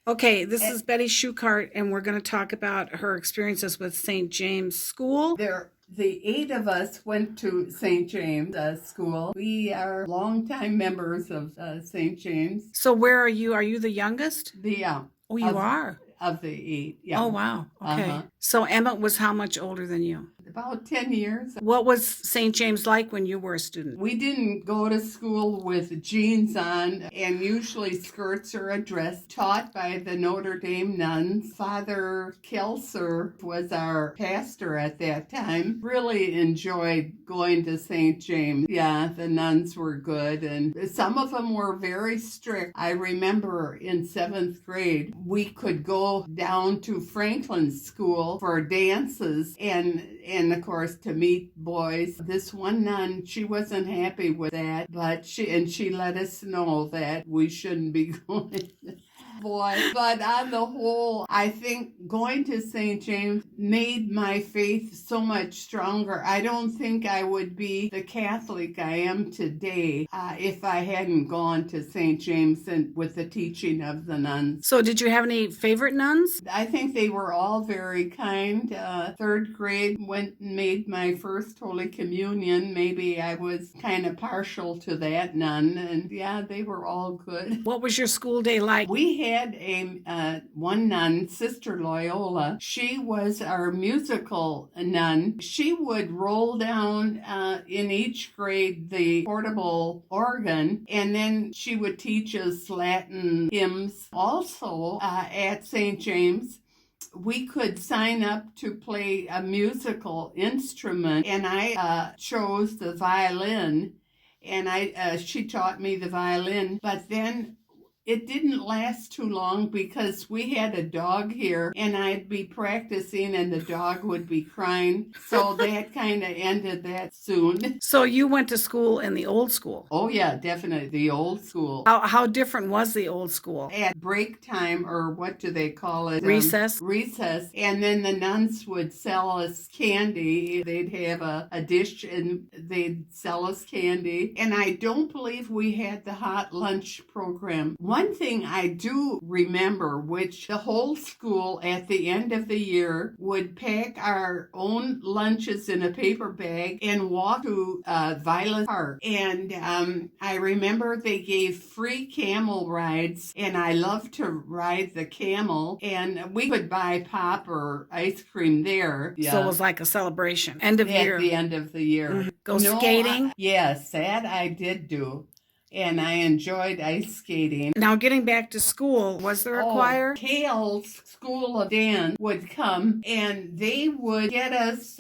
Okay, this is Betty Schuchart, and we're going to talk about her experiences with St. James School. The 8 of us went to St. James School. We are longtime members of St. James. So where are you? Are you the youngest? Oh, you are? Of the 8, yeah. Oh, wow. Okay. So Emmett was how much older than you? About 10 years. What was St. James like when you were a student? We didn't go to school with jeans on, and usually skirts or a dress, taught by the Notre Dame nuns. Father Kelser was our pastor at that time. Really enjoyed going to St. James. Yeah, the nuns were good, and some of them were very strict. I remember in 7th grade, we could go down to Franklin School for dances and of course to meet boys. This one nun, she wasn't happy with that, but she let us know that we shouldn't be going. But on the whole, I think going to St. James made my faith so much stronger. I don't think I would be the Catholic I am today if I hadn't gone to St. James and with the teaching of the nuns. So did you have any favorite nuns? I think they were all very kind. 3rd grade went and made my first Holy Communion. Maybe I was kind of partial to that nun, and yeah, they were all good. What was your school day like? We had one nun, Sister Loyola. She was our musical nun. She would roll down in each grade the portable organ, and then she would teach us Latin hymns. Also, at St. James, we could sign up to play a musical instrument, and I chose the violin, and she taught me the violin, but then it didn't last too long because we had a dog here, and I'd be practicing and the dog would be crying. So that kind of ended that soon. So you went to school in the old school? Oh, yeah, definitely. The old school. How different was the old school? At break time, or what do they call it? Recess? Recess. And then the nuns would sell us candy. They'd have a dish and they'd sell us candy. And I don't believe we had the hot lunch program. One thing I do remember, which the whole school at the end of the year would pack our own lunches in a paper bag and walk to Violet Park. And I remember they gave free camel rides, and I loved to ride the camel, and we could buy pop or ice cream there. Yeah. So it was like a celebration. End of year. At the end of the year. Mm-hmm. Go skating? Yes, that I did do. And I enjoyed ice skating. Now, getting back to school, was there a choir? Kale's School of Dance would come, and they would get us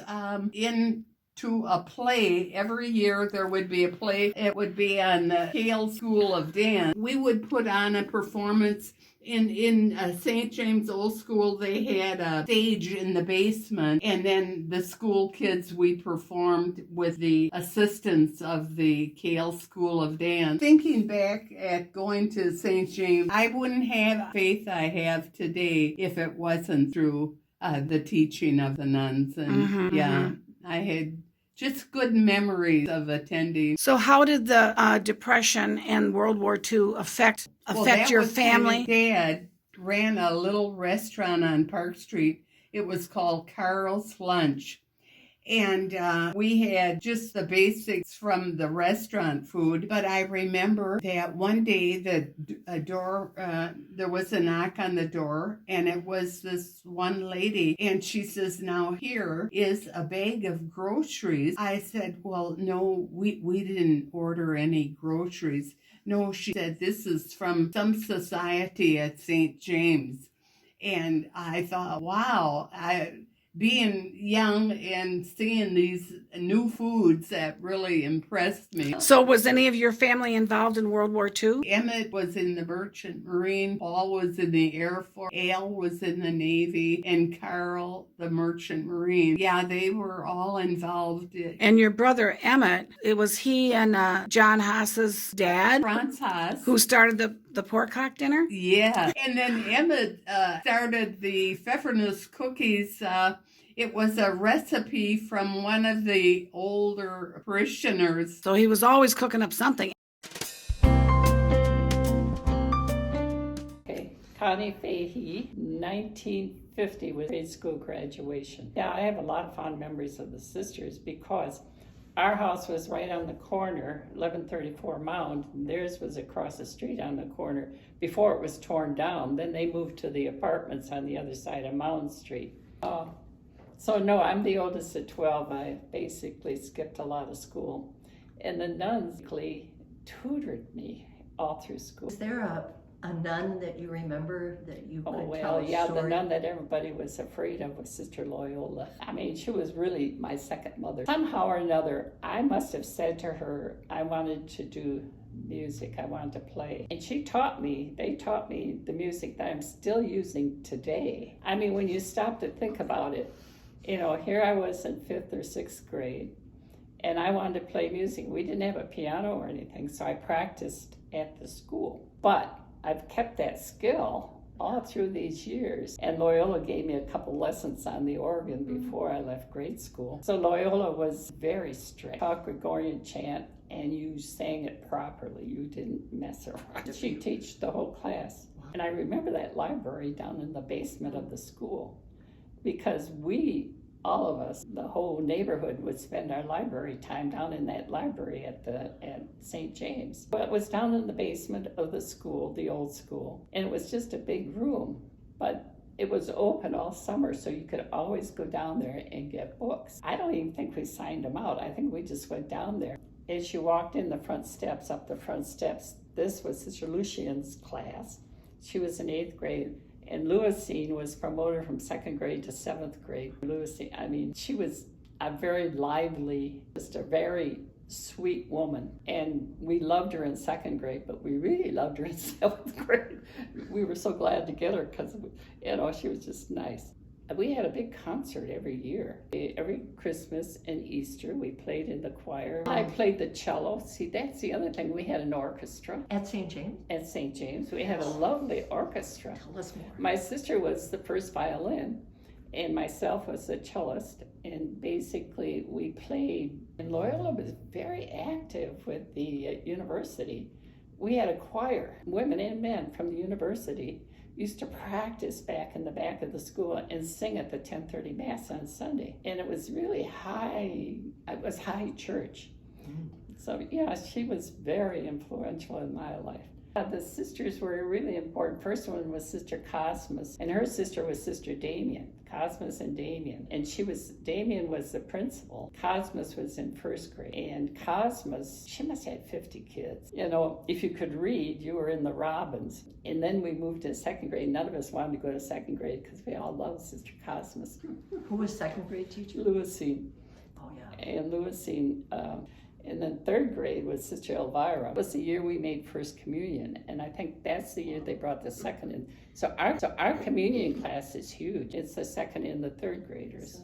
into a play. Every year there would be a play. It would be on the Kale School of Dance. We would put on a performance. In St. James Old School, they had a stage in the basement, and then the school kids, we performed with the assistance of the Kale School of Dance. Thinking back at going to St. James, I wouldn't have the faith I have today if it wasn't through the teaching of the nuns. And I had just good memories of attending. So how did the Depression and World War II affect your family? My dad ran a little restaurant on Park Street. It was called Carl's Lunch. And we had just the basics from the restaurant food. But I remember that one day there was a knock on the door, and it was this one lady. And she says, "Now here is a bag of groceries." I said, "Well, no, we didn't order any groceries." No, she said, "This is from some society at St. James." And I thought, wow, being young and seeing these new foods, that really impressed me. So was any of your family involved in World War II? Emmett was in the Merchant Marine, Paul was in the Air Force, Al was in the Navy, and Carl, the Merchant Marine. Yeah, they were all involved. And your brother Emmett, it was he and John Haas's dad? Franz Haas. Who started the pork hock dinner? Yeah. And then Emmett started the Pfeffernuss cookies. It was a recipe from one of the older parishioners. So he was always cooking up something. Okay. Connie Fahey, 1950 was grade school graduation. Yeah, I have a lot of fond memories of the sisters because our house was right on the corner, 1134 Mound, and theirs was across the street on the corner before it was torn down. Then they moved to the apartments on the other side of Mound Street. So no, I'm the oldest of 12. I basically skipped a lot of school. And the nuns tutored me all through school. Is there a nun that you remember that you could tell well, a yeah, story? the nun that everybody was afraid of was Sister Loyola. I mean, she was really my second mother. Somehow or another, I must have said to her, I wanted to do music, I wanted to play. And they taught me the music that I'm still using today. I mean, when you stop to think about it, here I was in 5th or 6th grade, and I wanted to play music. We didn't have a piano or anything, so I practiced at the school. But I've kept that skill all through these years. And Loyola gave me a couple lessons on the organ before I left grade school. So Loyola was very strict. Taught Gregorian chant, and you sang it properly. You didn't mess around. She taught the whole class. And I remember that library down in the basement of the school, because all of us, the whole neighborhood, would spend our library time down in that library at St. James. But it was down in the basement of the school, the old school, and it was just a big room, but it was open all summer, so you could always go down there and get books. I don't even think we signed them out. I think we just went down there. As you walked in up the front steps, this was Sister Lucian's class. She was in 8th grade. And Louisine was promoted from 2nd grade to 7th grade. Louisine, I mean, she was a very lively, just a very sweet woman. And we loved her in 2nd grade, but we really loved her in 7th grade. We were so glad to get her because, she was just nice. We had a big concert every year. Every Christmas and Easter, we played in the choir. I played the cello. See, that's the other thing. We had an orchestra. At St. James? At St. James. We had a lovely orchestra. Tell us more. My sister was the first violin, and myself was the cellist. And basically, we played. And Loyola was very active with the university. We had a choir, women and men from the university used to practice back in the back of the school and sing at the 10:30 Mass on Sunday. And it was really high church. So yeah, she was very influential in my life. The sisters were really important. First one was Sister Cosmas, and her sister was Sister Damien. Cosmas and Damien. And Damien was the principal. Cosmas was in 1st grade. And Cosmas, she must have had 50 kids. If you could read, you were in the Robins. And then we moved to 2nd grade. None of us wanted to go to 2nd grade because we all loved Sister Cosmas. Who was 2nd grade teacher? Louisine. Oh, yeah. And Louisine, and then 3rd grade was Sister Elvira. It was the year we made First Communion, and I think that's the year they brought the 2nd in. So our communion class is huge. It's the 2nd and the 3rd graders.